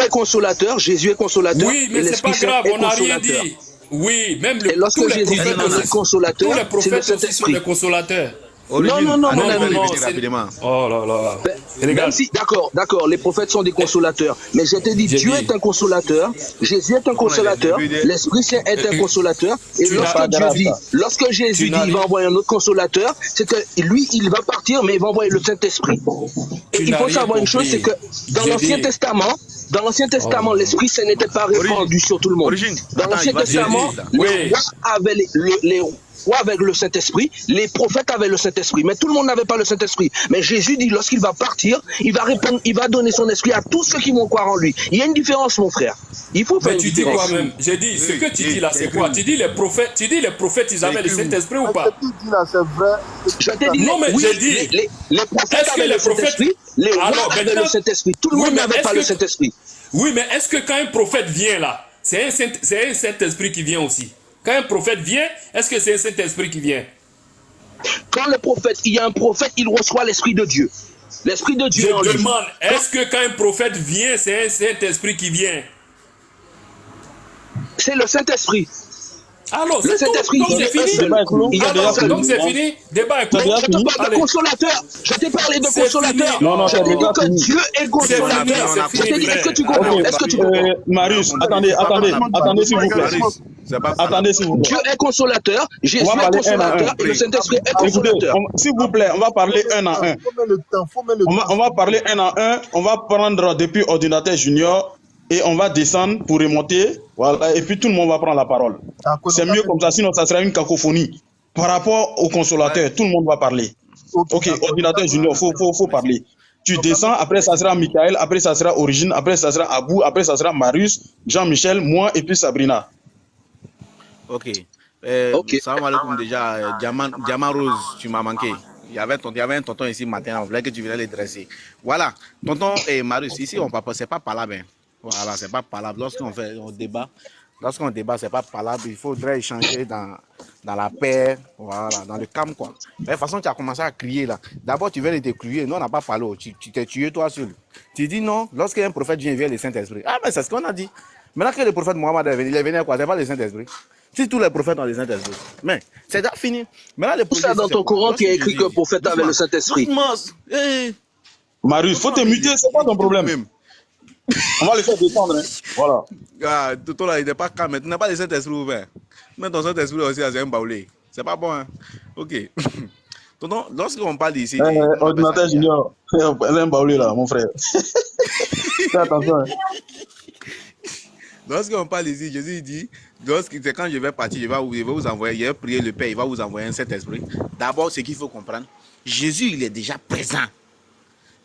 est consolateur, Jésus est consolateur. Oui, mais c'est pas grave, on n'a rien dit. Oui, même et lorsque Jésus dit notre consolateur, tous les prophètes aussi sont des consolateurs. Non, mon ami. Oh là là. Même si, d'accord, les prophètes sont des consolateurs. Mais je te dis, Dieu est un consolateur, Jésus est un consolateur, l'Esprit Saint est un consolateur. Et lorsque Jésus dit, il va envoyer un autre consolateur, c'est que lui, il va partir, mais il va envoyer le Saint-Esprit. Et il faut savoir une chose, c'est que dans l'Ancien Testament, l'Esprit Saint n'était pas répandu sur tout le monde. Dans l'Ancien Testament, les rois avaient les rois avec le Saint-Esprit, les prophètes avaient le Saint-Esprit, mais tout le monde n'avait pas le Saint-Esprit. Mais Jésus dit, lorsqu'il va partir, il va donner son esprit à tous ceux qui vont croire en lui. Il y a une différence, mon frère. Il faut faire une différence. Mais tu dis quoi même? J'ai dit, ce que tu dis là, c'est quoi? Tu dis les prophètes, ils avaient le Saint-Esprit ou pas? Je t'ai dit, non, mais oui, j'ai dit, les prophètes avaient le Saint-Esprit, les rois avaient le Saint-Esprit. Tout le monde n'avait pas le Saint-Esprit. Oui, mais est-ce que quand un prophète vient là, c'est un Saint-Esprit qui vient aussi? Quand un prophète vient, est-ce que c'est un Saint-Esprit qui vient? Quand le prophète, il y a un prophète, il reçoit l'Esprit de Dieu. L'Esprit de Dieu. Je demande, est-ce que quand un prophète vient, c'est un Saint-Esprit qui vient? C'est le Saint-Esprit. Alors, le Saint-Esprit, donc c'est fini. Donc c'est fini. Débat est clos. Je te parle de consolateur. Je t'ai parlé de consolateur. Non, je t'ai dit que Dieu est consolateur. Je t'ai dit, est-ce que tu comprends? Est-ce que tu comprends? Marius, attendez, s'il vous plaît. Attendez, s'il vous plaît. Dieu est consolateur, Jésus est consolateur et le Saint-Esprit est consolateur. S'il vous plaît, on va parler un à un. On va parler un à un. On va prendre depuis ordinateur junior. Et on va descendre pour remonter, voilà, et puis tout le monde va prendre la parole. C'est mieux comme ça, sinon ça sera une cacophonie. Par rapport au consolateur, tout le monde va parler. Ok, ordinateur junior, faut parler. Tu descends, après ça sera Michael, après ça sera Origine, après ça sera Abou, après ça sera Marius, Jean-Michel, moi et puis Sabrina. Ok. Salam alaikum déjà, Diamant Rose, tu m'as manqué. Il y avait un tonton ici matin, on voulait que tu viennes les dresser. Voilà, tonton et Marius, ici on ne c'est pas parlable. Voilà, c'est pas parlable. Lorsqu'on débat, c'est pas parlable. Il faudrait échanger dans la paix, voilà, dans le calme, quoi. Mais de toute façon, tu as commencé à crier là. D'abord, tu viens de te crier. Nous, on n'a pas parlé. Tu t'es tué toi seul. Tu dis non, lorsqu'un prophète vient, il vient le Saint-Esprit. Ah, mais c'est ce qu'on a dit. Maintenant que le prophète Mohammed est venu, il est venu à quoi? C'est pas le Saint-Esprit. Si tous les prophètes ont le Saint-Esprit. Mais c'est déjà fini. Maintenant, tout ça dans ton Coran qui a écrit que le prophète avait le Saint-Esprit. Marius, faut te muter, c'est pas ton problème. On va le faire descendre, hein. Voilà. Ah, tout là, il n'est pas calme. Tu n'as pas le Saint-Esprit ouvert. Mais ton Saint-Esprit aussi, c'est un baoulé. C'est pas bon, hein. Ok. Tonton, lorsqu'on parle ici. Ordinateur junior. C'est un baoulé là, mon frère. Fais attention, hein. Lorsqu'on parle ici, Jésus dit, c'est quand je vais partir, je vais vous envoyer, je vais prier le Père, il va vous envoyer un Saint-Esprit. D'abord, ce qu'il faut comprendre, Jésus, il est déjà présent.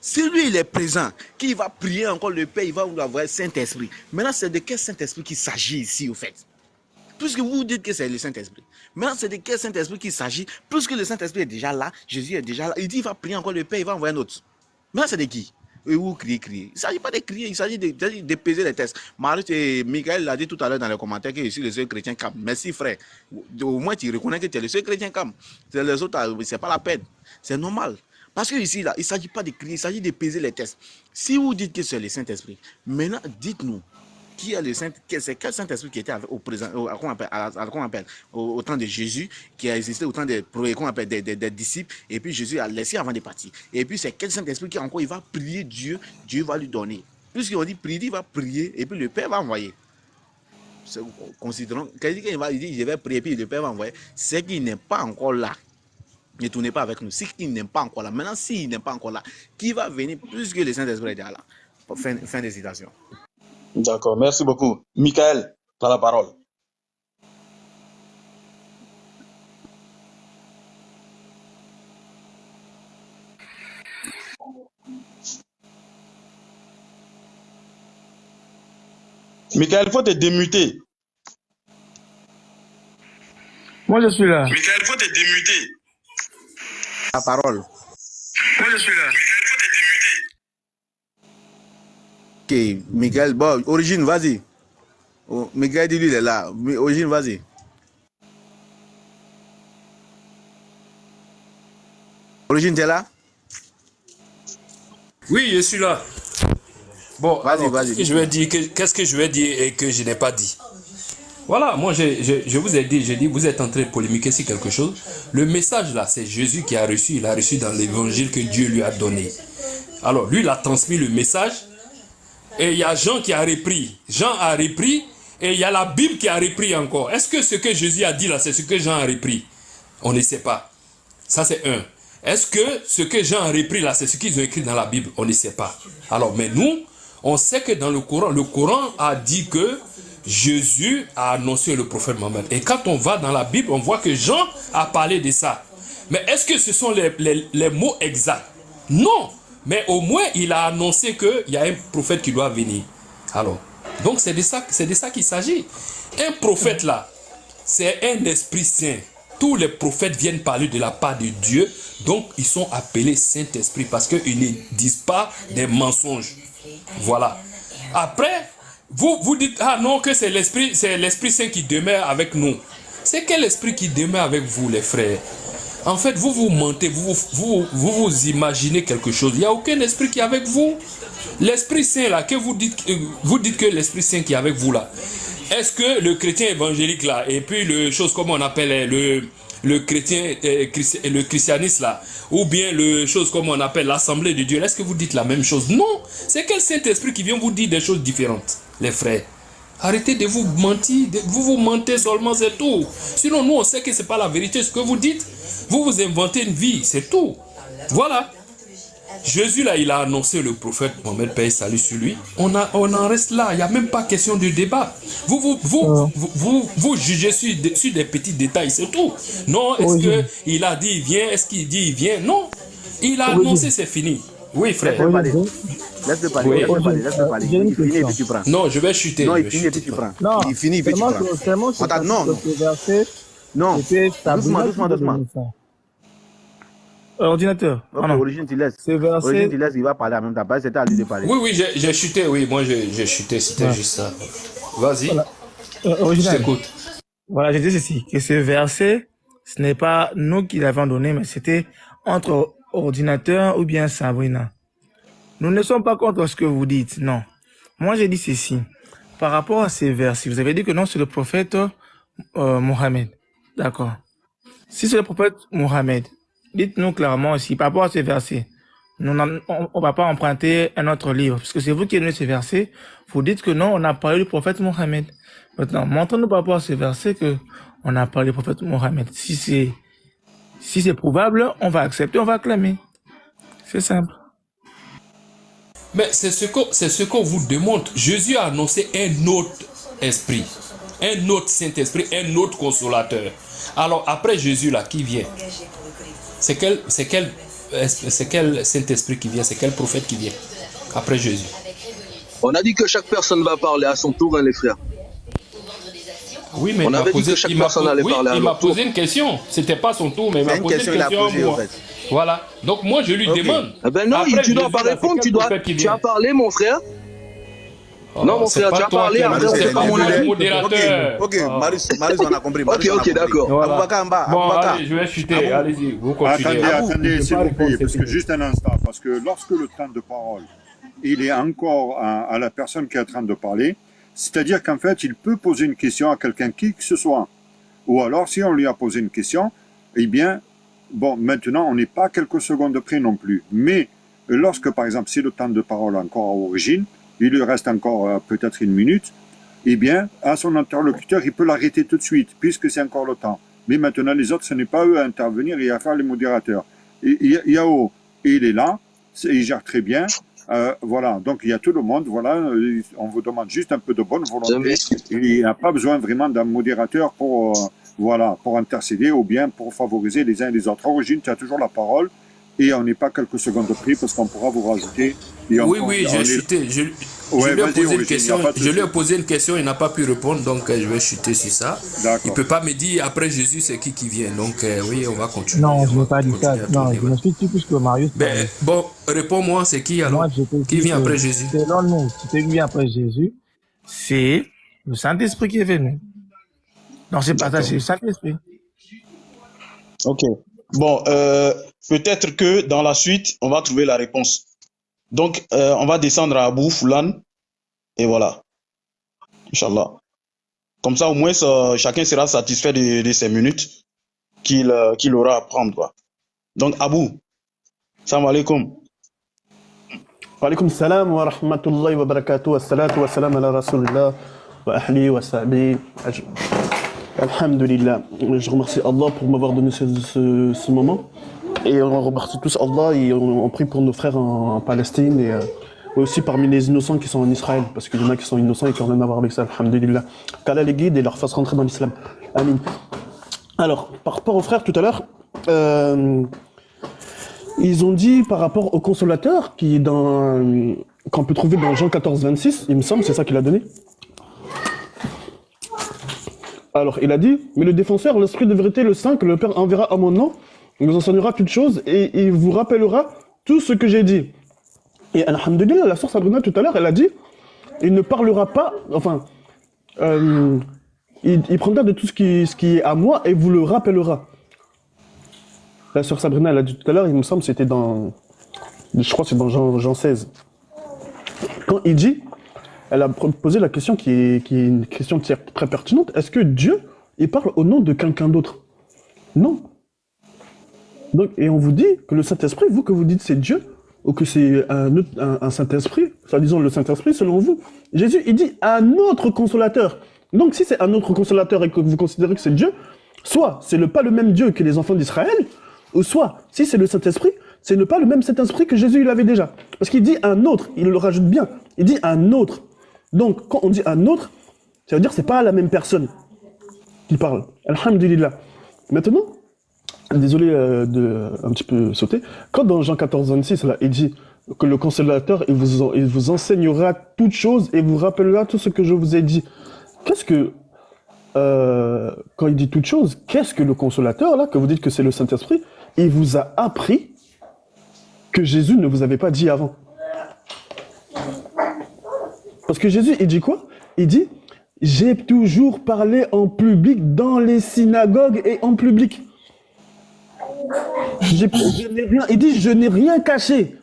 Si lui, il est présent, qu'il va prier encore le Père, il va vous envoyer le Saint-Esprit. Maintenant, c'est de quel Saint-Esprit qu'il s'agit ici, au fait? Puisque vous dites que c'est le Saint-Esprit. Maintenant, c'est de quel Saint-Esprit qu'il s'agit? Puisque le Saint-Esprit est déjà là, Jésus est déjà là, il dit, il va prier encore le Père, il va envoyer un autre. Maintenant, c'est de qui? Et vous criez. Il ne s'agit pas de crier, il s'agit de peser les tests. Marius et Michael l'a dit tout à l'heure dans les commentaires que je suis le seul chrétien calme. Merci frère. Au moins tu reconnais que tu es le seul chrétien calme. Les autres, c'est pas la peine. C'est normal. Parce que ici, là, il ne s'agit pas de crier, il s'agit de peser les tests. Si vous dites que c'est le Saint-Esprit, maintenant dites-nous qui est le Saint-Esprit, c'est quel Saint-Esprit qui était au présent, au temps de Jésus, qui a existé au temps des disciples, et puis Jésus a laissé avant de partir. Et puis c'est quel Saint-Esprit qui encore il va prier Dieu, Dieu va lui donner. Puisqu'on dit prier, il va prier, et puis le Père va envoyer. Considérons, quelqu'un il dit je vais prier, et puis le Père va envoyer, c'est qu'il n'est pas encore là. Ne tournez pas avec nous. Si il n'est pas encore là, maintenant s'il n'est pas encore là, qui va venir plus que le Saint-Esprit est déjà là? Fin des citations. D'accord, merci beaucoup. Michael, tu as la parole. Michael, il faut te démuter. Moi, je suis là. Michael, il faut te démuter. La parole. Moi, je suis là. Michael, il faut te démuter. Ok, Miguel, bon, Origine, vas-y. Oh, Miguel dit lui, il est là. Origine, vas-y. Origine, tu es là? Oui, je suis là. Bon, alors, Vas-y. qu'est-ce que je vais dire et que je n'ai pas dit? Voilà, moi je vous ai dit, j'ai dit, vous êtes en train de polémiquer sur quelque chose. Le message là, c'est Jésus qui a reçu, il a reçu dans l'évangile que Dieu lui a donné. Alors, lui, il a transmis le message et il y a Jean qui a repris. Jean a repris et il y a la Bible qui a repris encore. Est-ce que ce que Jésus a dit là, c'est ce que Jean a repris? On ne sait pas. Ça, c'est un. Est-ce que ce que Jean a repris là, c'est ce qu'ils ont écrit dans la Bible? On ne sait pas. Alors, mais nous, on sait que dans le Coran a dit que Jésus a annoncé le prophète Mohammed. Et quand on va dans la Bible, on voit que Jean a parlé de ça. Mais est-ce que ce sont les mots exacts? Non. Mais au moins, il a annoncé qu'il y a un prophète qui doit venir. Alors, donc c'est de ça qu'il s'agit. Un prophète là, c'est un esprit saint. Tous les prophètes viennent parler de la part de Dieu. Donc, ils sont appelés Saint-Esprit parce qu'ils ne disent pas des mensonges. Voilà. Après, vous dites, ah non, que c'est l'Esprit Saint qui demeure avec nous. C'est quel esprit qui demeure avec vous, les frères? En fait, vous mentez, vous imaginez quelque chose. Il n'y a aucun esprit qui est avec vous. L'Esprit Saint, là, que vous dites que l'Esprit Saint qui est avec vous, là. Est-ce que le chrétien évangélique, là, et puis le chose, comme on appelle le chrétien, le christianisme, là, ou bien le chose, comme on appelle l'Assemblée de Dieu, est-ce que vous dites la même chose? Non. C'est quel Saint-Esprit qui vient vous dire des choses différentes, les frères? Arrêtez de vous mentir, vous mentez seulement, c'est tout. Sinon, nous, on sait que ce n'est pas la vérité, ce que vous dites. Vous inventez une vie, c'est tout. Voilà. Jésus, là, il a annoncé le prophète Mohammed, paix et salut sur lui. On en reste là, il n'y a même pas question de débat. Vous jugez sur des petits détails, c'est tout. Non, est-ce qu'il a dit il vient, est-ce qu'il dit il vient? Non. Il a annoncé, c'est fini. Oui, frère. Laisse-le parler. Il finit et puis tu prends. Non, je vais chuter. Non, il finit et puis tu prends. Il finit et puis tu prends. Non. Doucement. Ordinateur. Ok, Origine, tu laisses. Origine, tu laisses, il va parler en même temps. C'était à lui de parler. Oui, j'ai chuté, oui. Moi, j'ai chuté, c'était juste ça. Vas-y. Voilà. Je t'écoute. Voilà, je dis ceci, que ce verset, ce n'est pas nous qui l'avons donné, mais c'était entre Ordinateur ou bien Sabrina. Nous ne sommes pas contre ce que vous dites, non. Moi, j'ai dit ceci. Par rapport à ces versets, vous avez dit que non, c'est le prophète Mohammed. D'accord. Si c'est le prophète Mohammed, dites-nous clairement aussi, par rapport à ces versets, on ne va pas emprunter un autre livre, parce que c'est vous qui avez donné ces versets, vous dites que non, on a parlé du prophète Mohammed. Maintenant, montrez-nous par rapport à ces versets que on a parlé du prophète Mohammed. Si c'est prouvable, on va accepter, on va acclamer. C'est simple. Mais c'est ce qu'on vous demande. Jésus a annoncé un autre esprit, un autre Saint-Esprit, un autre consolateur. Alors après Jésus là, qui vient? C'est quel Saint-Esprit qui vient? C'est quel prophète qui vient après Jésus? On a dit que chaque personne va parler à son tour, hein, les frères. Oui, mais on avait dit que chaque personne allait parler à il son m'a tour. posé une question. C'était pas son tour, mais il m'a posé une question à moi. Voilà. Donc moi, je lui demande. Eh ben non, tu dois pas répondre. Tu as parlé, mon frère. Non, mon frère, tu as parlé. C'est pas mon modérateur. Ok, Marius, on a compris. Ok, d'accord. Aboubacar en bas. Bon, allez, je vais chuter. Allez-y, vous continuez. Attendez, s'il vous plaît, parce que juste un instant, parce que lorsque le temps de parole, il est encore à la personne qui est en train de parler, c'est-à-dire qu'en fait, il peut poser une question à quelqu'un qui que ce soit. Ou alors, si on lui a posé une question, eh bien, bon, maintenant, on n'est pas quelques secondes près non plus. Mais lorsque, par exemple, c'est le temps de parole encore à origine, il lui reste encore peut-être une minute, eh bien, à son interlocuteur, il peut l'arrêter tout de suite, puisque c'est encore le temps. Mais maintenant, les autres, ce n'est pas eux à intervenir et à faire les modérateurs. Et Yao, il est là, il gère très bien. Voilà, donc il y a tout le monde, voilà, on vous demande juste un peu de bonne volonté. Il n'y a pas besoin vraiment d'un modérateur pour, voilà, pour intercéder ou bien pour favoriser les uns et les autres. À origine, tu as toujours la parole et on n'est pas quelques secondes de prix parce qu'on pourra vous rajouter. Oui, j'ai chuté. Je lui ai posé une question, il n'a pas pu répondre, donc je vais chuter sur ça. Il ne peut pas me dire après Jésus c'est qui vient, donc oui, on va continuer. Non, je n'ai pas dit ça. Non, je me suis dit plus que Marius. Bon, réponds-moi, c'est qui alors? Qui vient après Jésus? Selon nous, qui vient après Jésus, c'est le Saint-Esprit qui est venu. Non, c'est pas ça, c'est le Saint-Esprit. Ok. Bon, peut-être que dans la suite, on va trouver la réponse. Donc, on va descendre à Abou Foulan. Et voilà. Inch'Allah. Comme ça, au moins, chacun sera satisfait de ces minutes qu'il aura à prendre, quoi. Donc, Abou, salam alaikum. Wa alaikum salam wa rahmatullahi wa barakatuh. Assalatu wa salam ala rasulillah wa ahli wa sahbi. Alhamdulillah. Je remercie Allah pour m'avoir donné ce moment. Et on remercie tous Allah et on prie pour nos frères en Palestine et aussi parmi les innocents qui sont en Israël. Parce qu'il y en a qui sont innocents et qui ont rien à voir avec ça. Alhamdulillah. Qu'Allah les guide et leur fasse rentrer dans l'islam. Amin. Alors, par rapport aux frères tout à l'heure, ils ont dit par rapport au consolateur qu'on peut trouver dans Jean 14, 26, il me semble, c'est ça qu'il a donné. Alors, il a dit, mais le défenseur, l'esprit de vérité, le Saint, que le Père enverra à mon nom, il vous enseignera toutes choses et il vous rappellera tout ce que j'ai dit. Et alhamdulillah, la sœur Sabrina tout à l'heure, elle a dit, il ne parlera pas, enfin, il prendra de tout ce qui est à moi et vous le rappellera. La sœur Sabrina, elle a dit tout à l'heure, il me semble, c'était dans, je crois que c'est dans Jean 16. Quand il dit, elle a posé la question qui est une question très pertinente, est-ce que Dieu, il parle au nom de quelqu'un d'autre? Non. Donc, et on vous dit que le Saint-Esprit, vous que vous dites c'est Dieu, ou que c'est un Saint-Esprit, soit disons le Saint-Esprit selon vous, Jésus, il dit un autre consolateur. Donc si c'est un autre consolateur et que vous considérez que c'est Dieu, soit c'est pas le même Dieu que les enfants d'Israël, ou soit, si c'est le Saint-Esprit, c'est pas le même Saint-Esprit que Jésus il avait déjà. Parce qu'il dit un autre, il le rajoute bien, il dit un autre. Donc quand on dit un autre, ça veut dire que c'est pas la même personne qui parle. Alhamdulillah. Maintenant, désolé de un petit peu sauter, quand dans Jean 14, 26, là, il dit que le consolateur, il vous enseignera toutes choses et vous rappellera tout ce que je vous ai dit. Qu'est-ce que, quand il dit toutes choses, qu'est-ce que le consolateur, là, que vous dites que c'est le Saint-Esprit, il vous a appris que Jésus ne vous avait pas dit avant? Parce que Jésus, il dit quoi? Il dit, j'ai toujours parlé en public dans les synagogues et en public. Je n'ai rien, il dit, je n'ai rien caché.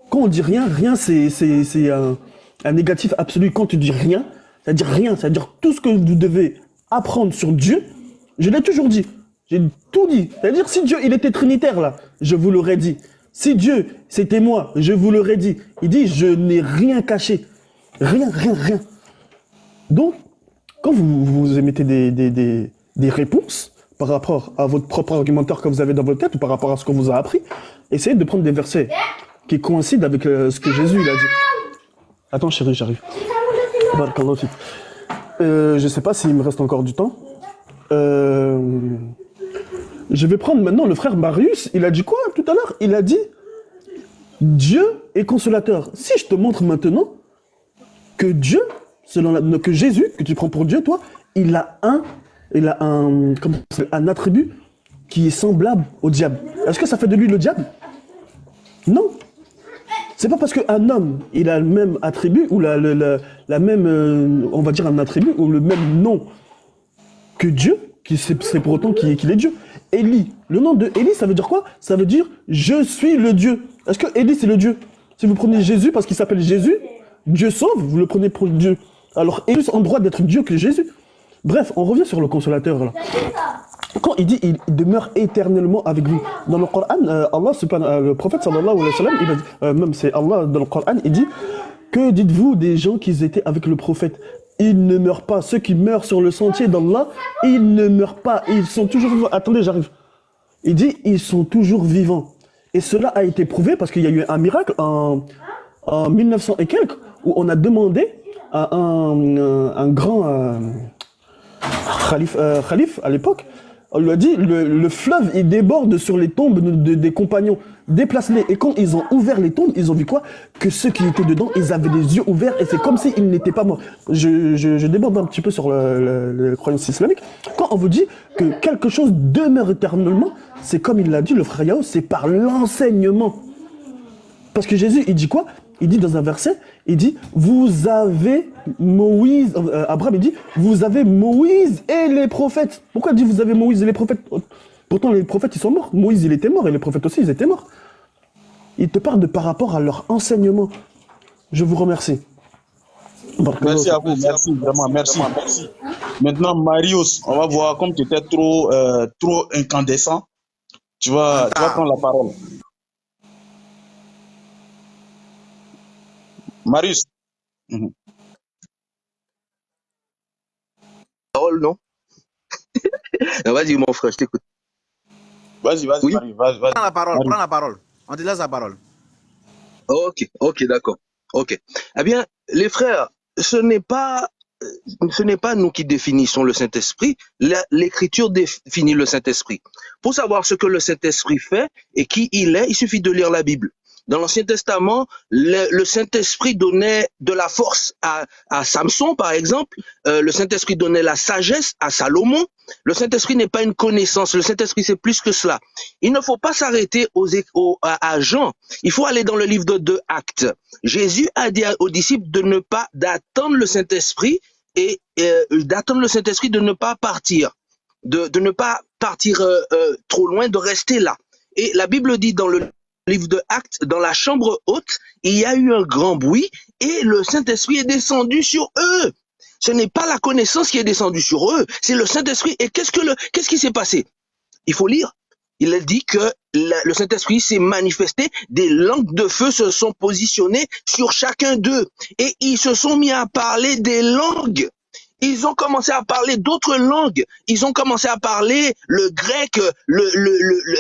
Quand on dit rien, rien c'est un négatif absolu. Quand tu dis rien, c'est-à-dire rien, c'est-à-dire tout ce que vous devez apprendre sur Dieu, je l'ai toujours dit. J'ai tout dit. C'est-à-dire si Dieu, il était trinitaire là, je vous l'aurais dit. Si Dieu, c'était moi, je vous l'aurais dit. Il dit, je n'ai rien caché. Rien, rien, rien. Donc, quand vous émettez des réponses par rapport à votre propre argumentaire que vous avez dans votre tête ou par rapport à ce qu'on vous a appris, essayez de prendre des versets qui coïncident avec ce que Jésus il a dit. Attends chérie, j'arrive. Je sais pas s'il me reste encore du temps. Je vais prendre maintenant le frère Marius. Il a dit quoi tout à l'heure? Il a dit Dieu est consolateur. Si je te montre maintenant que Dieu, que Jésus, que tu prends pour Dieu, toi, il a un attribut qui est semblable au diable. Est-ce que ça fait de lui le diable? Non. C'est pas parce qu'un homme, il a le même attribut, ou la même, on va dire un attribut, ou le même nom que Dieu, c'est pour autant qu'il est Dieu. Élie, le nom de Élie, ça veut dire quoi? Ça veut dire « je suis le Dieu ». Est-ce que Élie, c'est le Dieu? Si vous prenez Jésus, parce qu'il s'appelle Jésus, Dieu sauve, vous le prenez pour Dieu. Alors, Élie est en droit d'être Dieu que Jésus. Bref, on revient sur le consolateur, là. Quand il dit « il demeure éternellement avec vous », dans le Coran, Allah, le prophète sallallahu alayhi wa sallam, il a dit, même c'est Allah dans le Coran, il dit « que dites-vous des gens qui étaient avec le prophète ? Ils ne meurent pas. Ceux qui meurent sur le sentier d'Allah, ils ne meurent pas. Ils sont toujours vivants. » Attendez, j'arrive. Il dit « ils sont toujours vivants ». Et cela a été prouvé parce qu'il y a eu un miracle en 1900 et quelques, où on a demandé à un grand khalife à l'époque, on lui a dit, le fleuve, il déborde sur les tombes des compagnons, déplace-les. Et quand ils ont ouvert les tombes, ils ont vu quoi? Que ceux qui étaient dedans, ils avaient les yeux ouverts et c'est comme s'ils n'étaient pas morts. Je déborde un petit peu sur les croyances islamiques. Quand on vous dit que quelque chose demeure éternellement, c'est comme il l'a dit, le frère Yao, c'est par l'enseignement. Parce que Jésus, il dit quoi? Il dit dans un verset, il dit, vous avez Moïse, Abraham, il dit, vous avez Moïse et les prophètes. Pourquoi il dit vous avez Moïse et les prophètes? Pourtant, les prophètes, ils sont morts. Moïse, il était mort et les prophètes aussi, ils étaient morts. ils te parlent de par rapport à leur enseignement. Je vous remercie. Merci à vous, merci, vraiment, merci. Maintenant, Marius, on va voir, comme tu étais trop incandescent, tu vas prendre la parole. Marius. Parole, non? Vas-y, mon frère, je t'écoute. Vas-y, Oui. Marie, vas-y. Prends la parole. On te laisse la parole. Ok, d'accord. Ok. Eh bien, les frères, ce n'est pas nous qui définissons le Saint-Esprit. L'Écriture définit le Saint-Esprit. Pour savoir ce que le Saint-Esprit fait et qui il est, il suffit de lire la Bible. Dans l'Ancien Testament, le Saint-Esprit donnait de la force à Samson, par exemple. Le Saint-Esprit donnait la sagesse à Salomon. Le Saint-Esprit n'est pas une connaissance. Le Saint-Esprit, c'est plus que cela. Il ne faut pas s'arrêter à Jean. Il faut aller dans le livre de Actes. Jésus a dit aux disciples d'attendre le Saint-Esprit et d'attendre le Saint-Esprit, de ne pas partir, de ne pas partir trop loin, de rester là. Et la Bible dit dans le livre de Actes, dans la chambre haute, il y a eu un grand bruit et le Saint-Esprit est descendu sur eux. Ce n'est pas la connaissance qui est descendue sur eux, c'est le Saint-Esprit. Et qu'est-ce qui s'est passé? Il faut lire. Il a dit que le Saint-Esprit s'est manifesté, des langues de feu se sont positionnées sur chacun d'eux et ils se sont mis à parler des langues. Ils ont commencé à parler d'autres langues. Ils ont commencé à parler le grec,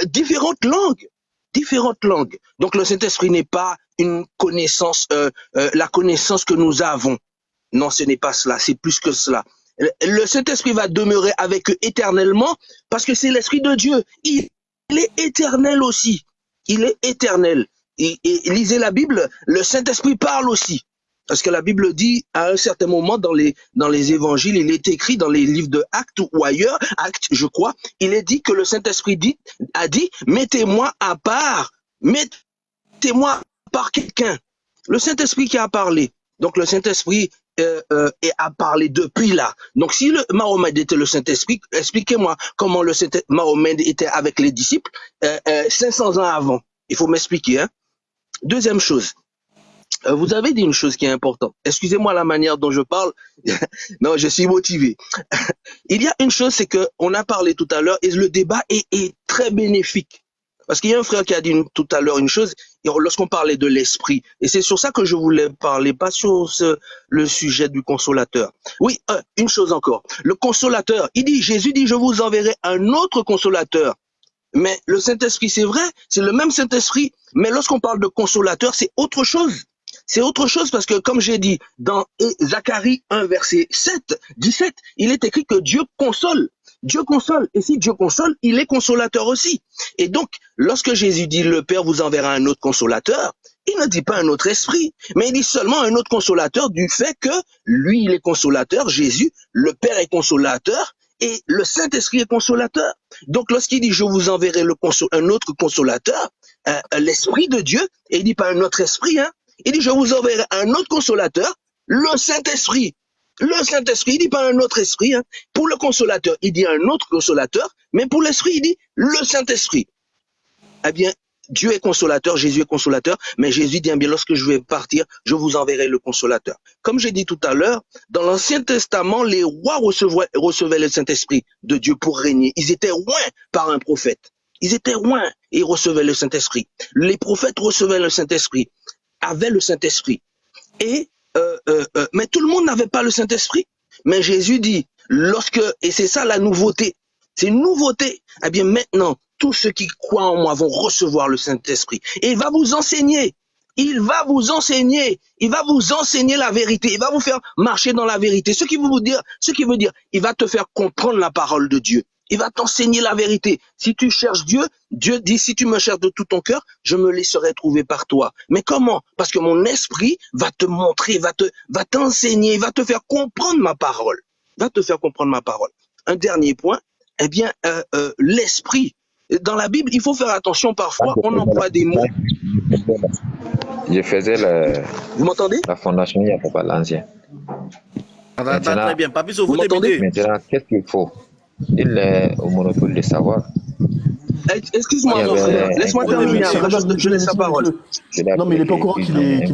différentes langues. Différentes langues. Donc le Saint-Esprit n'est pas une connaissance, la connaissance que nous avons. Non, ce n'est pas cela, c'est plus que cela. Le Saint-Esprit va demeurer avec eux éternellement parce que c'est l'Esprit de Dieu. Il est éternel aussi. Il est éternel. Et lisez la Bible, le Saint-Esprit parle aussi. Parce que la Bible dit, à un certain moment dans les évangiles, il est écrit dans les livres de Actes ou ailleurs, Actes, je crois, il est dit que le Saint-Esprit a dit, mettez-moi à part quelqu'un. Le Saint-Esprit qui a parlé. Donc le Saint-Esprit a parlé depuis là. Donc si le Mahomet était le Saint-Esprit, expliquez-moi comment le Mahomet était avec les disciples 500 ans avant. Il faut m'expliquer. Hein. Deuxième chose. Vous avez dit une chose qui est importante. Excusez-moi la manière dont je parle. Non, je suis motivé. Il y a une chose, c'est que on a parlé tout à l'heure et le débat est très bénéfique. Parce qu'il y a un frère qui a dit tout à l'heure une chose, lorsqu'on parlait de l'esprit. Et c'est sur ça que je voulais parler, pas sur le sujet du consolateur. Oui, une chose encore. Le consolateur, Jésus dit, je vous enverrai un autre consolateur. Mais le Saint-Esprit, c'est vrai, c'est le même Saint-Esprit. Mais lorsqu'on parle de consolateur, c'est autre chose. C'est autre chose parce que, comme j'ai dit, dans Zacharie 1, verset 17, il est écrit que Dieu console. Dieu console. Et si Dieu console, il est consolateur aussi. Et donc, lorsque Jésus dit le Père vous enverra un autre consolateur, il ne dit pas un autre esprit, mais il dit seulement un autre consolateur du fait que lui, il est consolateur, Jésus, le Père est consolateur et le Saint-Esprit est consolateur. Donc, lorsqu'il dit je vous enverrai un autre consolateur, l'Esprit de Dieu, et il dit pas un autre esprit, hein, il dit je vous enverrai un autre consolateur, le Saint-Esprit. Le Saint-Esprit, il dit pas un autre esprit. Hein. Pour le consolateur, il dit un autre consolateur, mais pour l'esprit, il dit le Saint-Esprit. Eh bien, Dieu est consolateur, Jésus est consolateur, mais Jésus dit, eh bien, lorsque je vais partir, je vous enverrai le consolateur. Comme j'ai dit tout à l'heure, dans l'Ancien Testament, les rois recevaient le Saint-Esprit de Dieu pour régner. Ils étaient oints par un prophète. Ils étaient oints et ils recevaient le Saint-Esprit. Les prophètes recevaient le Saint-Esprit, avaient le Saint-Esprit. Mais tout le monde n'avait pas le Saint-Esprit. Mais Jésus dit, et c'est ça la nouveauté, c'est une nouveauté. Eh bien maintenant, tous ceux qui croient en moi vont recevoir le Saint-Esprit. Et il va vous enseigner. Il va vous enseigner. Il va vous enseigner la vérité. Il va vous faire marcher dans la vérité. Ce qui veut dire, il va te faire comprendre la parole de Dieu. Il va t'enseigner la vérité. Si tu cherches Dieu, Dieu dit, si tu me cherches de tout ton cœur, je me laisserai trouver par toi. Mais comment? Parce que mon esprit va te montrer, va t'enseigner, va te faire comprendre ma parole. Va te faire comprendre ma parole. Un dernier point, eh bien, l'esprit. Dans la Bible, il faut faire attention, parfois, on emploie des mots. Je faisais Vous m'entendez? la fondation il y a pas l'ancien. Très bien. Papi, vous m'entendez? Maintenant, qu'est-ce qu'il faut? Il est au monopole de savoir. Excuse-moi, Il y mon frère. avait un Laisse-moi terminer. Après, je laisse la parole. Je Non, mais il n'est pas au courant qu'il est...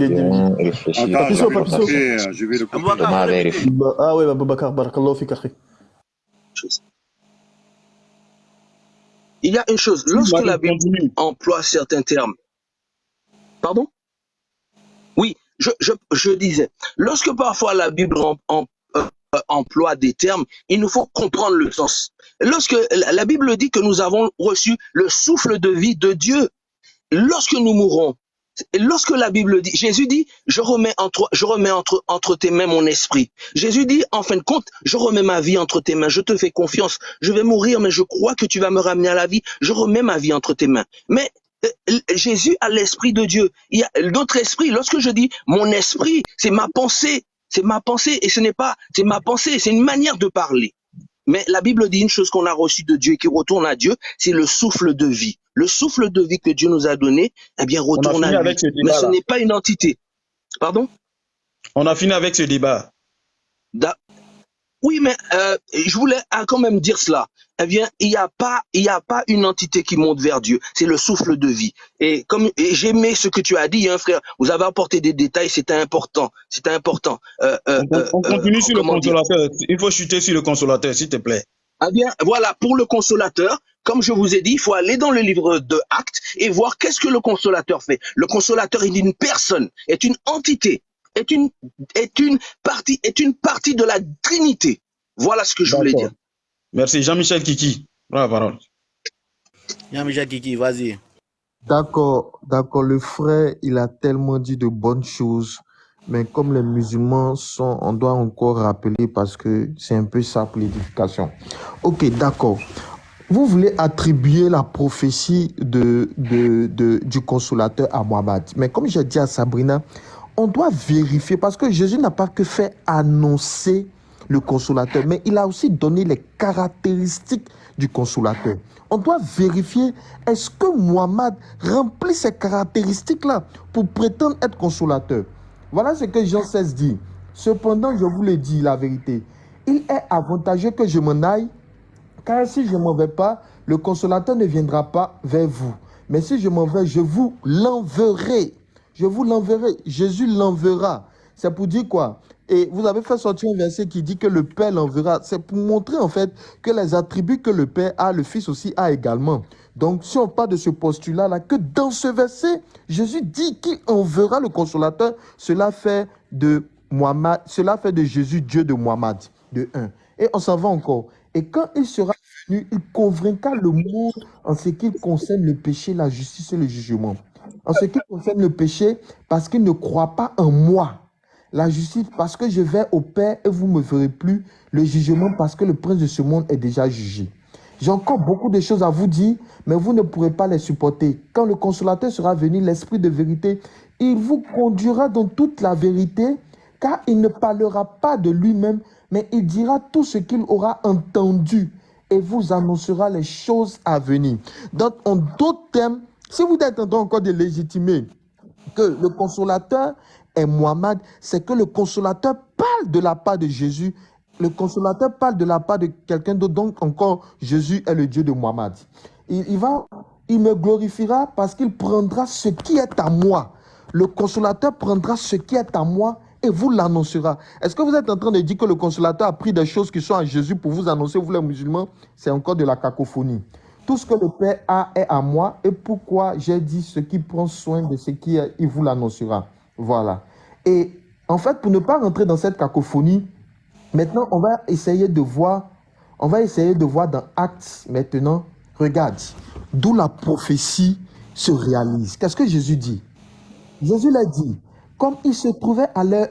réfléchi. Attends, Papisso, Papisso. je vais le couper. Thomas avait réfléchi. Ah ouais, Boubacar, barakallahu fik, akhi. Il y a une chose. Lorsque la Bible emploie certains termes. Pardon? Oui, je disais. Lorsque parfois la Bible emploie des termes, il nous faut comprendre le sens. Lorsque la Bible dit que nous avons reçu le souffle de vie de Dieu, lorsque nous mourrons, lorsque la Bible dit, Jésus dit, je remets entre tes mains mon esprit. Jésus dit, en fin de compte, je remets ma vie entre tes mains, je te fais confiance, je vais mourir, mais je crois que tu vas me ramener à la vie, je remets ma vie entre tes mains. Mais Jésus a l'esprit de Dieu. Il y a notre esprit. Lorsque je dis mon esprit, c'est ma pensée. C'est ma pensée et ce n'est pas, c'est ma pensée, c'est une manière de parler. Mais la Bible dit une chose qu'on a reçue de Dieu et qui retourne à Dieu, c'est le souffle de vie. Le souffle de vie que Dieu nous a donné, eh bien, retourne à lui. Mais ce n'est pas une entité. Pardon? On a fini avec ce débat. Oui, mais je voulais quand même dire cela. Eh bien, il n'y a pas une entité qui monte vers Dieu. C'est le souffle de vie. Et j'aimais ce que tu as dit, hein, frère. Vous avez apporté des détails, c'était important. C'était important. On continue sur le consolateur. Il faut chuter sur le consolateur, s'il te plaît. Eh bien, voilà, pour le consolateur, comme je vous ai dit, il faut aller dans le livre de Actes et voir qu'est-ce que le consolateur fait. Le consolateur est une personne, est une entité. Est une partie de la Trinité. Voilà ce que je voulais dire. Merci. Jean-Michel Kiki, prends la parole. Jean-Michel Kiki, vas-y. D'accord. Le frère, il a tellement dit de bonnes choses, mais comme les musulmans sont, on doit encore rappeler parce que c'est un peu ça pour l'édification. Ok, d'accord. Vous voulez attribuer la prophétie du consolateur à Mohammed. Mais comme j'ai dit à Sabrina, on doit vérifier parce que Jésus n'a pas que fait annoncer le consolateur, mais il a aussi donné les caractéristiques du consolateur. On doit vérifier, est-ce que Mohammed remplit ces caractéristiques-là pour prétendre être consolateur? Voilà ce que Jean 16 dit. Cependant, je vous le dis la vérité, il est avantageux que je m'en aille, car si je ne m'en vais pas, le consolateur ne viendra pas vers vous. Mais si je m'en vais, je vous l'enverrai. Je vous l'enverrai. Jésus l'enverra. C'est pour dire quoi? Et vous avez fait sortir un verset qui dit que le Père l'enverra. C'est pour montrer en fait que les attributs que le Père a, le Fils aussi a également. Donc si on part de ce postulat-là, que dans ce verset, Jésus dit qu'il enverra le consolateur, cela fait de Jésus Dieu de Mohammed, de 1. Et on s'en va encore. Et quand il sera venu, il convaincra le monde en ce qui concerne le péché, la justice et le jugement. En ce qui concerne le péché, parce qu'il ne croit pas en moi. La justice, parce que je vais au Père et vous ne me verrez plus. Le jugement, parce que le prince de ce monde est déjà jugé. J'ai encore beaucoup de choses à vous dire, mais vous ne pourrez pas les supporter. Quand le consolateur sera venu, l'esprit de vérité, il vous conduira dans toute la vérité, car il ne parlera pas de lui-même, mais il dira tout ce qu'il aura entendu et vous annoncera les choses à venir. Donc, en d'autres termes, si vous êtes en train encore de légitimer que le consolateur est Mohammed, c'est que le consolateur parle de la part de Jésus. Le consolateur parle de la part de quelqu'un d'autre. Donc encore, Jésus est le Dieu de Mohammed. Il me glorifiera parce qu'il prendra ce qui est à moi. Le consolateur prendra ce qui est à moi et vous l'annoncera. Est-ce que vous êtes en train de dire que le consolateur a pris des choses qui sont à Jésus pour vous annoncer, vous les musulmans? C'est encore de la cacophonie. Tout ce que le Père a est à moi. Et pourquoi j'ai dit ce qui prend soin de ce qui est, il vous l'annoncera. Voilà. Et en fait, pour ne pas rentrer dans cette cacophonie, maintenant, on va essayer de voir dans Actes, maintenant, regarde, d'où la prophétie se réalise. Qu'est-ce que Jésus dit? Jésus l'a dit. Comme il se trouvait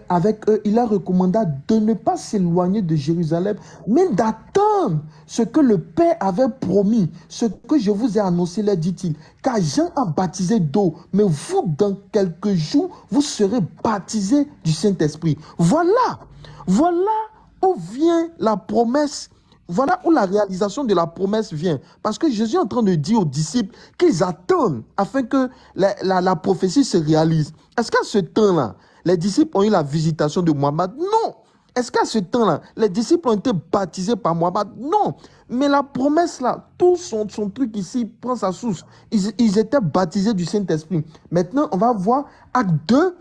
avec eux, il leur recommanda de ne pas s'éloigner de Jérusalem, mais d'attendre ce que le Père avait promis, ce que je vous ai annoncé, leur dit-il. Car Jean a baptisé d'eau, mais vous, dans quelques jours, vous serez baptisés du Saint-Esprit. Voilà où vient la promesse. Voilà où la réalisation de la promesse vient. Parce que Jésus est en train de dire aux disciples qu'ils attendent afin que la prophétie se réalise. Est-ce qu'à ce temps-là, les disciples ont eu la visitation de Mohammed? Non. Est-ce qu'à ce temps-là, les disciples ont été baptisés par Mohammed? Non. Mais la promesse là, tout son truc ici prend sa source. Ils étaient baptisés du Saint-Esprit. Maintenant, on va voir acte 2,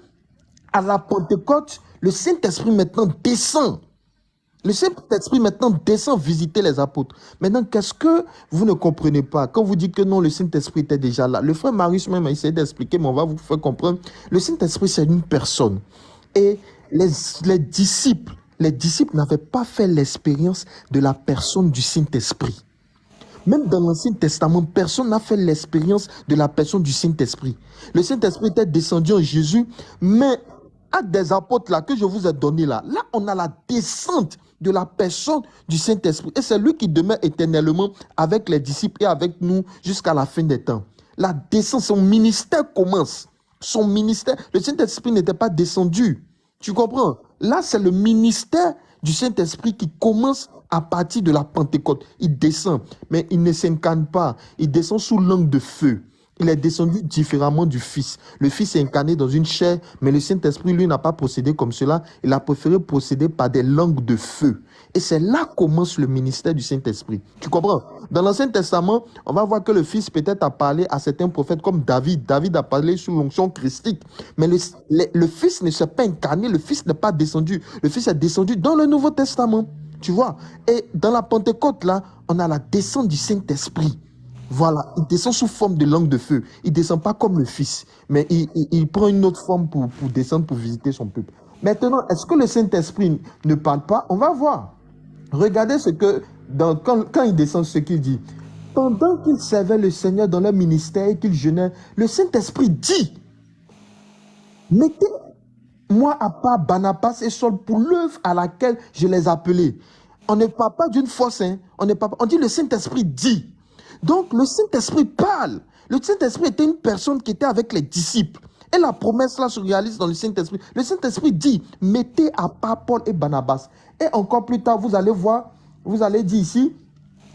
à la Pentecôte, le Saint-Esprit maintenant descend. Le Saint-Esprit maintenant descend visiter les apôtres. Maintenant, qu'est-ce que vous ne comprenez pas? Quand vous dites que non, le Saint-Esprit était déjà là. Le frère Marius même a essayé d'expliquer, mais on va vous faire comprendre. Le Saint-Esprit, c'est une personne. Et les disciples n'avaient pas fait l'expérience de la personne du Saint-Esprit. Même dans l'Ancien Testament, personne n'a fait l'expérience de la personne du Saint-Esprit. Le Saint-Esprit était descendu en Jésus, mais acte des apôtres là que je vous ai donné là, on a la descente de la personne du Saint-Esprit. Et c'est lui qui demeure éternellement avec les disciples et avec nous jusqu'à la fin des temps. La descente, son ministère commence. Son ministère, le Saint-Esprit n'était pas descendu. Tu comprends? Là, c'est le ministère du Saint-Esprit qui commence à partir de la Pentecôte. Il descend, mais il ne s'incarne pas. Il descend sous langue de feu. Il est descendu différemment du Fils. Le Fils est incarné dans une chair, mais le Saint-Esprit, lui, n'a pas procédé comme cela. Il a préféré procéder par des langues de feu. Et c'est là commence le ministère du Saint-Esprit. Tu comprends? Dans l'Ancien Testament, on va voir que le Fils peut-être a parlé à certains prophètes comme David. David a parlé sous l'onction christique. Mais le Fils ne s'est pas incarné, le Fils n'est pas descendu. Le Fils est descendu dans le Nouveau Testament. Tu vois? Et dans la Pentecôte, là, on a la descente du Saint-Esprit. Voilà, il descend sous forme de langue de feu. Il ne descend pas comme le Fils, mais il prend une autre forme pour descendre, pour visiter son peuple. Maintenant, est-ce que le Saint-Esprit ne parle pas? On va voir. Regardez ce que, quand il descend, ce qu'il dit. Pendant qu'il servait le Seigneur dans leur ministère et qu'il jeûnait, le Saint-Esprit dit, mettez-moi à part Barnabas et Saul pour l'œuvre à laquelle je les appelais. On ne parle pas d'une force, hein. On dit le Saint-Esprit dit. Donc, le Saint-Esprit parle. Le Saint-Esprit était une personne qui était avec les disciples. Et la promesse là se réalise dans le Saint-Esprit. Le Saint-Esprit dit, mettez à part Paul et Barnabas. Et encore plus tard, vous allez voir, vous allez dire ici,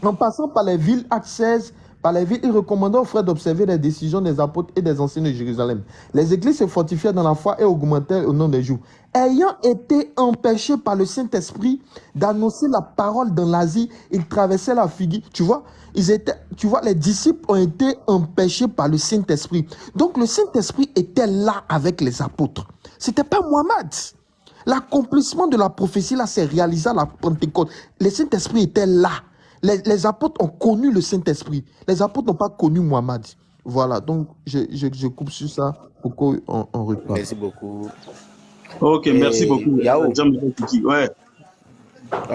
en passant par les villes, acte 16, par les villes, il recommandait aux frères d'observer les décisions des apôtres et des anciens de Jérusalem. Les églises se fortifiaient dans la foi et augmentaient au nom des jours. Ayant été empêchés par le Saint-Esprit d'annoncer la parole dans l'Asie, ils traversaient la Phrygie. Tu vois, les disciples ont été empêchés par le Saint-Esprit. Donc le Saint-Esprit était là avec les apôtres. Ce n'était pas Mohammed. L'accomplissement de la prophétie là s'est réalisé à la Pentecôte. Le Saint-Esprit était là. Les apôtres ont connu le Saint-Esprit. Les apôtres n'ont pas connu Mohammed. Voilà, donc je coupe sur ça pour qu'on reparle. Merci beaucoup. Ok, merci beaucoup. Yao. Ouais.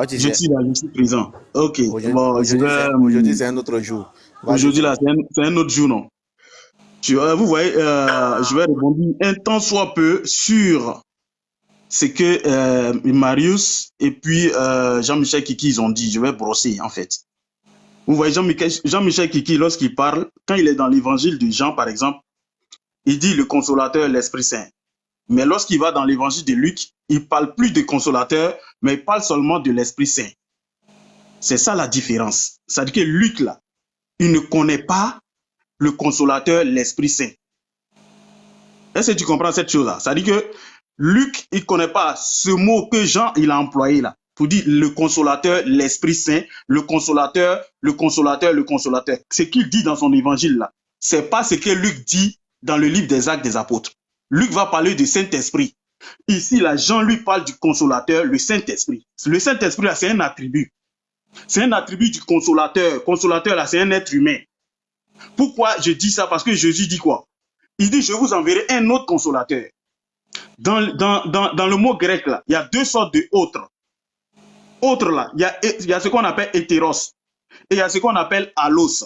Je suis là, je suis présent. Ok. Aujourd'hui, c'est un autre jour. Aujourd'hui, là, c'est un autre jour, non? Vous voyez, je vais rebondir un tant soit peu sur ce que Marius et puis Jean-Michel Kiki ils ont dit. Je vais brosser, en fait. Vous voyez, Jean-Michel Kiki, lorsqu'il parle, quand il est dans l'évangile de Jean, par exemple, il dit le consolateur, l'Esprit Saint. Mais lorsqu'il va dans l'évangile de Luc, il ne parle plus de consolateur, mais il parle seulement de l'Esprit Saint. C'est ça la différence. C'est-à-dire que Luc, là, il ne connaît pas le consolateur, l'Esprit Saint. Est-ce que tu comprends cette chose-là? C'est-à-dire que Luc, il ne connaît pas ce mot que Jean il a employé là, pour dire le consolateur, l'Esprit Saint, le consolateur, le consolateur, le consolateur. Ce qu'il dit dans son évangile là, ce n'est pas ce que Luc dit dans le livre des Actes des Apôtres. Luc va parler du Saint-Esprit. Ici, là, Jean lui parle du consolateur, le Saint-Esprit. Le Saint-Esprit, là, c'est un attribut. C'est un attribut du consolateur. Consolateur, là, c'est un être humain. Pourquoi je dis ça? Parce que Jésus dit quoi? Il dit, je vous enverrai un autre consolateur. Dans le mot grec, là, il y a deux sortes de autres. Autres, là, il y a ce qu'on appelle hétéros. Et il y a ce qu'on appelle allos.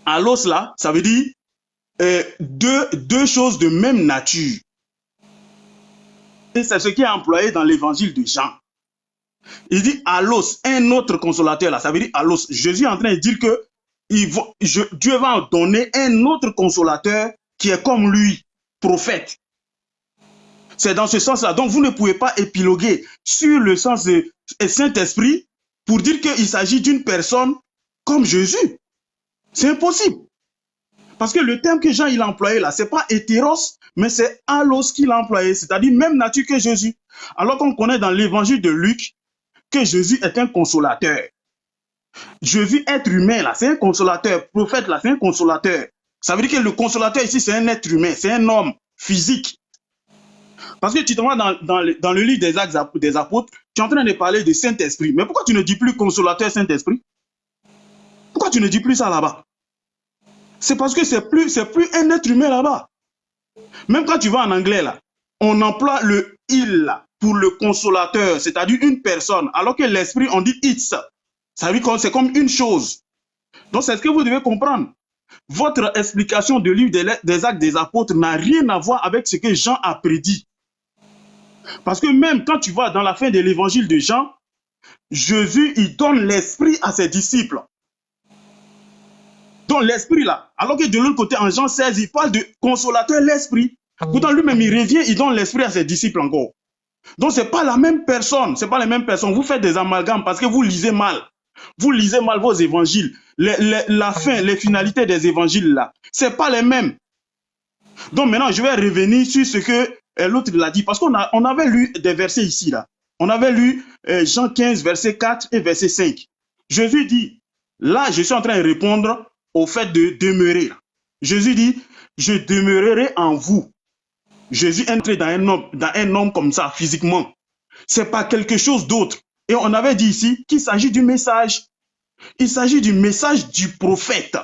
Allos, là, ça veut dire deux choses de même nature. Et c'est ce qui est employé dans l'évangile de Jean. Il dit allos, un autre consolateur là, ça veut dire allos. Jésus est en train de dire que Dieu va en donner un autre consolateur qui est comme lui, prophète. C'est dans ce sens-là. Donc vous ne pouvez pas épiloguer sur le sens de Saint-Esprit pour dire qu'il s'agit d'une personne comme Jésus. C'est impossible. Parce que le terme que Jean il a employé là, c'est pas hétéros, mais c'est allos qu'il a employé, c'est-à-dire même nature que Jésus. Alors qu'on connaît dans l'évangile de Luc que Jésus est un consolateur. Jésus, être humain là, c'est un consolateur. Prophète là, c'est un consolateur. Ça veut dire que le consolateur ici, c'est un être humain, c'est un homme physique. Parce que tu te vois dans le livre des Actes des Apôtres, tu es en train de parler de Saint-Esprit. Mais pourquoi tu ne dis plus consolateur Saint-Esprit? Pourquoi tu ne dis plus ça là-bas? C'est parce que c'est plus un être humain là-bas. Même quand tu vas en anglais là, on emploie le il là, pour le consolateur, c'est-à-dire une personne, alors que l'esprit, on dit it's. Ça veut dire que c'est comme une chose. Donc c'est ce que vous devez comprendre. Votre explication du livre des Actes des Apôtres n'a rien à voir avec ce que Jean a prédit. Parce que même quand tu vas dans la fin de l'évangile de Jean, Jésus, il donne l'esprit à ses disciples. Donc l'esprit là, alors que de l'autre côté, en Jean 16, il parle de consolateur, l'esprit. Pourtant lui-même, il revient, il donne l'esprit à ses disciples encore. Donc c'est pas la même personne, c'est pas les mêmes personnes. Vous faites des amalgames parce que vous lisez mal. Vous lisez mal vos évangiles. La fin, les finalités des évangiles là, c'est pas les mêmes. Donc maintenant, je vais revenir sur ce que l'autre l'a dit. Parce qu'on avait lu des versets ici là. On avait lu Jean 15, verset 4 et verset 5. Jésus dit, là, je suis en train de répondre au fait de demeurer. Jésus dit, je demeurerai en vous. Jésus est entré dans un homme comme ça, physiquement. C'est pas quelque chose d'autre. Et on avait dit ici qu'il s'agit du message. Il s'agit du message du prophète.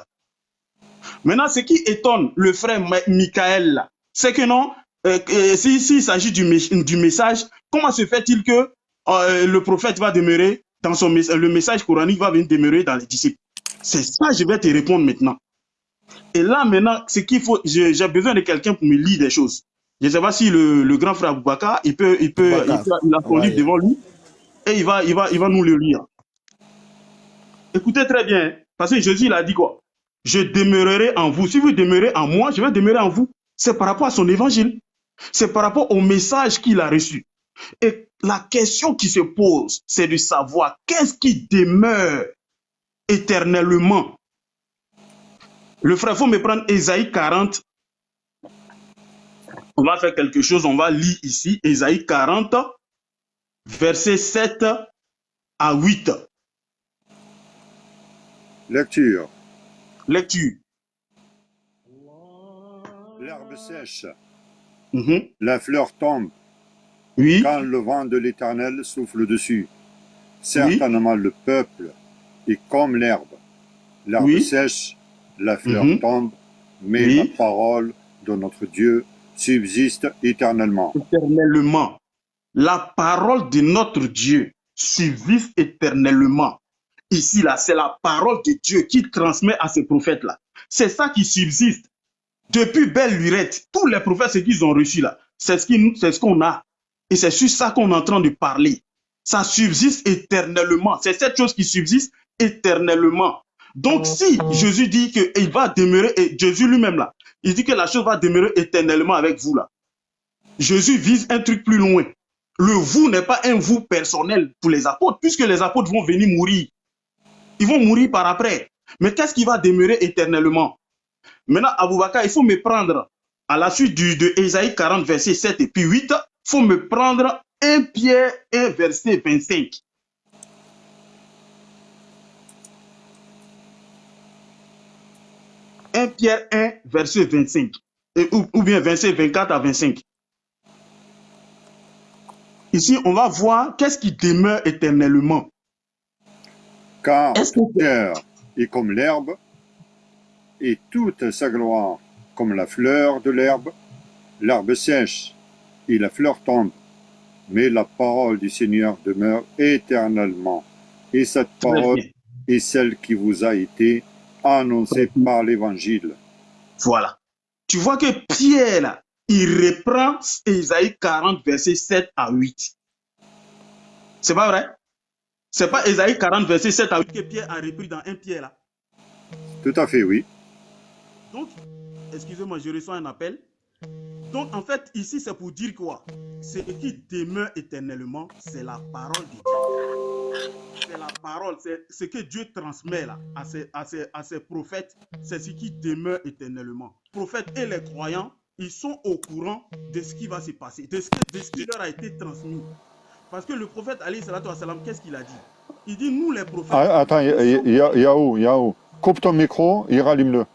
Maintenant, ce qui étonne le frère Michael, c'est que non, s'il s'agit du message, comment se fait-il que le prophète va demeurer dans son message, le message coranique va venir demeurer dans les disciples? C'est ça, je vais te répondre maintenant. Et là, maintenant, ce qu'il faut, j'ai besoin de quelqu'un pour me lire des choses. Je ne sais pas si le grand frère Boubacar, il a son livre devant lui et il va nous le lire. Écoutez très bien, parce que Jésus il a dit quoi? Je demeurerai en vous. Si vous demeurez en moi, je vais demeurer en vous. C'est par rapport à son évangile. C'est par rapport au message qu'il a reçu. Et la question qui se pose, c'est de savoir qu'est-ce qui demeure éternellement. Le frère, il faut me prendre Ésaïe 40. On va faire quelque chose, on va lire ici, Ésaïe 40, versets 7 à 8. Lecture. Lecture. L'herbe sèche, Mhm. la fleur tombe, Oui, quand le vent de l'Éternel souffle dessus. oui, Certainement le peuple est comme l'herbe. L'herbe oui, sèche, la fleur mhm, tombe, mais la oui, parole de notre Dieu subsiste éternellement. éternellement. La parole de notre Dieu subsiste éternellement. Ici, là, c'est la parole de Dieu qu'il transmet à ces prophètes-là. C'est ça qui subsiste. Depuis belle lurette, tous les prophètes, ce qu'ils ont reçu là, c'est ce qu'on a. Et c'est sur ça qu'on est en train de parler. Ça subsiste éternellement. C'est cette chose qui subsiste éternellement. Donc, si Jésus dit qu'il va demeurer, et Jésus lui-même là, il dit que la chose va demeurer éternellement avec vous là. Jésus vise un truc plus loin. Le vous n'est pas un vous personnel pour les apôtres, puisque les apôtres vont venir mourir. Ils vont mourir par après. Mais qu'est-ce qui va demeurer éternellement? Maintenant, Aboubakar, il faut me prendre, à la suite de Ésaïe 40, verset 7 et puis 8, il faut me prendre 1 Pierre 1, verset 25. 1 Pierre 1, verset 25. Ou bien verset 24 à 25. Ici, on va voir qu'est-ce qui demeure éternellement. Car Est-ce que Pierre est comme l'herbe, et toute sa gloire comme la fleur de l'herbe. L'herbe sèche et la fleur tombe, mais la parole du Seigneur demeure éternellement. Et cette parole est celle qui vous a été annoncée par l'Évangile. Voilà. Tu vois que Pierre, là, il reprend Ésaïe 40, verset 7 à 8. C'est pas vrai? C'est pas Ésaïe 40, verset 7 à 8 que Pierre a repris dans 1 Pierre, là. Tout à fait, oui. Donc, excusez-moi, je reçois un appel. Donc, en fait, ici, c'est pour dire quoi? Ce qui demeure éternellement, c'est la parole de Dieu. c'est la parole, c'est ce que Dieu transmet là, à ses prophètes, c'est ce qui demeure éternellement. Prophètes et les croyants, ils sont au courant de ce qui va se passer, de ce qui leur a été transmis. Parce que le prophète Ali salatu wa salam, qu'est-ce qu'il a dit? Il dit, nous les prophètes... Attends, Yahoo, coupe ton micro et rallume-le.